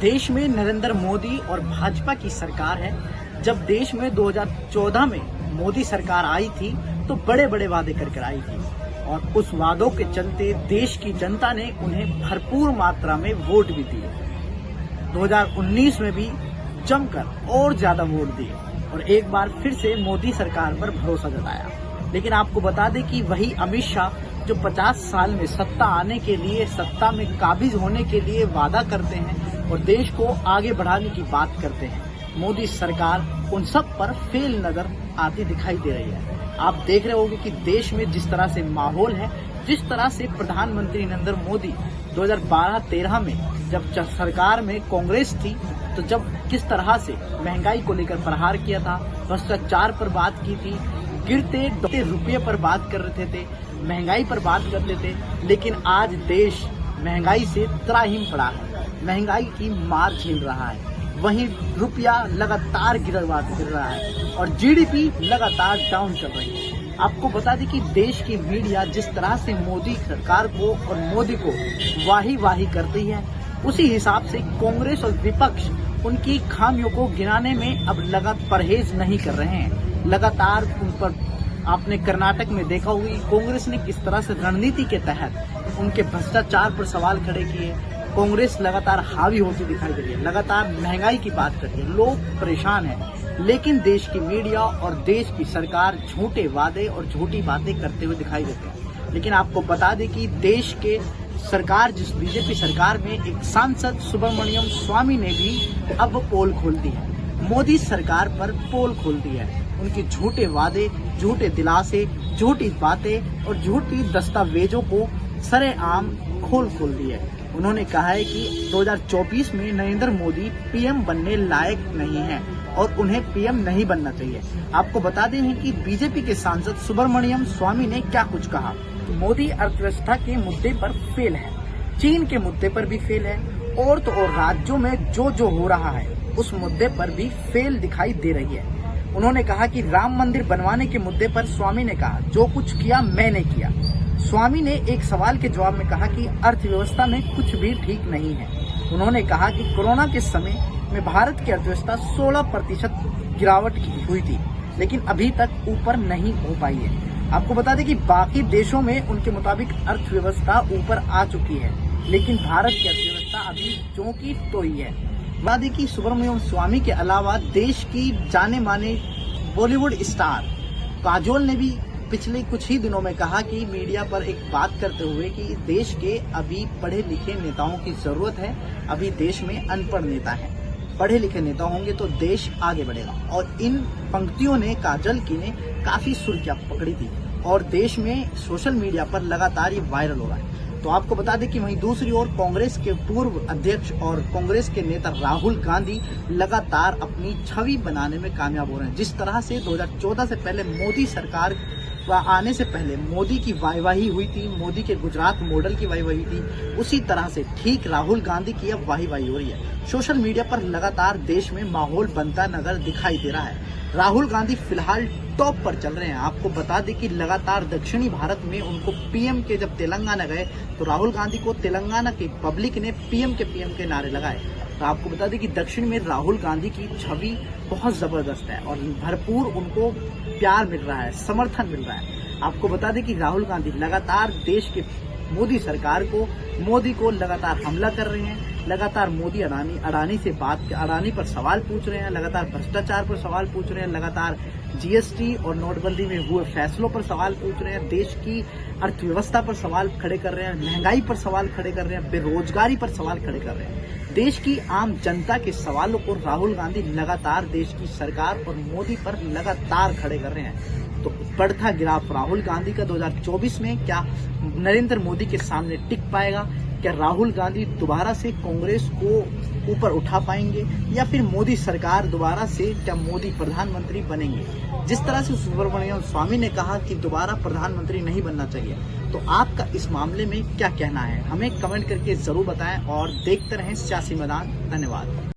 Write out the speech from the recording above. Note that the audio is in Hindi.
देश में नरेंद्र मोदी और भाजपा की सरकार है। जब देश में 2014 में मोदी सरकार आई थी तो बड़े बड़े वादे कर आई थी और उस वादों के चलते देश की जनता ने उन्हें भरपूर मात्रा में वोट भी दिए। 2019 में भी जमकर और ज्यादा वोट दिए और एक बार फिर से मोदी सरकार पर भरोसा जताया। लेकिन आपको बता दें कि वही अमित शाह जो 50 साल में सत्ता आने के लिए, सत्ता में काबिज होने के लिए वादा करते हैं और देश को आगे बढ़ाने की बात करते हैं, मोदी सरकार उन सब पर फेल नजर आती दिखाई दे रही है। आप देख रहे होंगे कि देश में जिस तरह से माहौल है, जिस तरह से प्रधानमंत्री नरेंद्र मोदी 2012-13 में जब सरकार में कांग्रेस थी तो जब किस तरह से महंगाई को लेकर प्रहार किया था, भ्रष्टाचार पर बात की थी, गिरते रुपये पर बात कर रहे थे, महंगाई पर बात करते थे। लेकिन आज देश महंगाई से त्राहिम पड़ा है, महंगाई की मार झेल रहा है। वहीं रुपया लगातार गिर रहा है और जीडीपी लगातार डाउन चल रही है। आपको बता दें कि देश की मीडिया जिस तरह से मोदी सरकार को और मोदी को वाही करती है, उसी हिसाब से कांग्रेस और विपक्ष उनकी खामियों को गिनाने में अब लगातार परहेज नहीं कर रहे हैं। लगातार उन पर आपने कर्नाटक में देखा हुई कांग्रेस ने किस तरह से रणनीति के तहत उनके भ्रष्टाचार पर सवाल खड़े किए। कांग्रेस लगातार हावी होती दिखाई दे रही है, लगातार महंगाई की बात करती है, लोग परेशान हैं। लेकिन देश की मीडिया और देश की सरकार झूठे वादे और झूठी बातें करते हुए दिखाई देते हैं। लेकिन आपको बता दें कि देश के सरकार, जिस बीजेपी सरकार में एक सांसद सुब्रमण्यम स्वामी ने भी अब पोल खोल दी है, मोदी सरकार पर पोल खोल दी है। उनके झूठे वादे, झूठे दिलासे, झूठी बातें और झूठी दस्तावेजों को सरेआम खोल दी है। उन्होंने कहा है कि 2024 में नरेंद्र मोदी पीएम बनने लायक नहीं है और उन्हें पीएम नहीं बनना चाहिए। आपको बता दें कि बीजेपी के सांसद सुब्रमण्यम स्वामी ने क्या कुछ कहा। मोदी अर्थव्यवस्था के मुद्दे पर फेल है, चीन के मुद्दे पर भी फेल है और तो और राज्यों में जो हो रहा है उस मुद्दे पर भी फेल दिखाई दे रही है। उन्होंने कहा कि राम मंदिर बनवाने के मुद्दे पर स्वामी ने कहा, जो कुछ किया मैंने किया। स्वामी ने एक सवाल के जवाब में कहा कि अर्थव्यवस्था में कुछ भी ठीक नहीं है। उन्होंने कहा कि कोरोना के समय में भारत की अर्थव्यवस्था 16% गिरावट की हुई थी, लेकिन अभी तक ऊपर नहीं हो पाई है। आपको बता दें कि बाकी देशों में उनके मुताबिक अर्थव्यवस्था ऊपर आ चुकी है, लेकिन भारत की अर्थव्यवस्था अभी जो की तो ही है। बता दें कि सुब्रमण्यम स्वामी के अलावा देश की जाने माने बॉलीवुड स्टार काजोल ने भी पिछले कुछ ही दिनों में कहा कि मीडिया पर एक बात करते हुए कि देश के अभी पढ़े लिखे नेताओं की जरूरत है। अभी देश में अनपढ़ नेता हैं, पढ़े लिखे नेता होंगे तो देश आगे बढ़ेगा। और इन पंक्तियों ने काजल की ने काफी सुर्खियां पकड़ी थी और देश में सोशल मीडिया पर लगातार ये वायरल हो रहा है। तो आपको बता दें कि वहीं दूसरी ओर कांग्रेस के पूर्व अध्यक्ष और कांग्रेस के नेता राहुल गांधी लगातार अपनी छवि बनाने में कामयाब हो रहे हैं। जिस तरह से 2014 से पहले मोदी सरकार आने से पहले मोदी की वाहवाही हुई थी, मोदी के गुजरात मॉडल की वाहवाही थी, उसी तरह से ठीक राहुल गांधी की अब वाहवाही हो रही है। सोशल मीडिया पर लगातार देश में माहौल बनता नजर दिखाई दे रहा है। राहुल गांधी फिलहाल टॉप पर चल रहे हैं। आपको बता दें कि लगातार दक्षिणी भारत में उनको पीएम के जब तेलंगाना गए तो राहुल गांधी को तेलंगाना की पब्लिक ने पीएम के नारे लगाए। तो आपको बता दें कि दक्षिण में राहुल गांधी की छवि बहुत जबरदस्त है और भरपूर उनको प्यार मिल रहा है, समर्थन मिल रहा है। आपको बता दें कि राहुल गांधी लगातार देश के मोदी सरकार को, मोदी को लगातार हमला कर रहे हैं। लगातार मोदी अडानी पर सवाल पूछ रहे हैं, लगातार भ्रष्टाचार पर सवाल पूछ रहे हैं, लगातार जीएसटी और नोटबंदी में हुए फैसलों पर सवाल पूछ रहे हैं, देश की अर्थव्यवस्था पर सवाल खड़े कर रहे हैं, महंगाई पर सवाल खड़े कर रहे हैं, बेरोजगारी पर सवाल खड़े कर रहे हैं। देश की आम जनता के सवालों को राहुल गांधी लगातार देश की सरकार और मोदी पर लगातार खड़े कर रहे हैं। तो बढ़ता गिराफ राहुल गांधी का 2024 में क्या नरेंद्र मोदी के सामने टिक पाएगा? क्या राहुल गांधी दोबारा से कांग्रेस को ऊपर उठा पाएंगे या फिर मोदी सरकार दोबारा से क्या मोदी प्रधानमंत्री बनेंगे? जिस तरह से सुब्रमण्यम स्वामी ने कहा कि दोबारा प्रधानमंत्री नहीं बनना चाहिए, तो आपका इस मामले में क्या कहना है? हमें कमेंट करके जरूर बताएं और देखते रहें सियासी मैदान। धन्यवाद।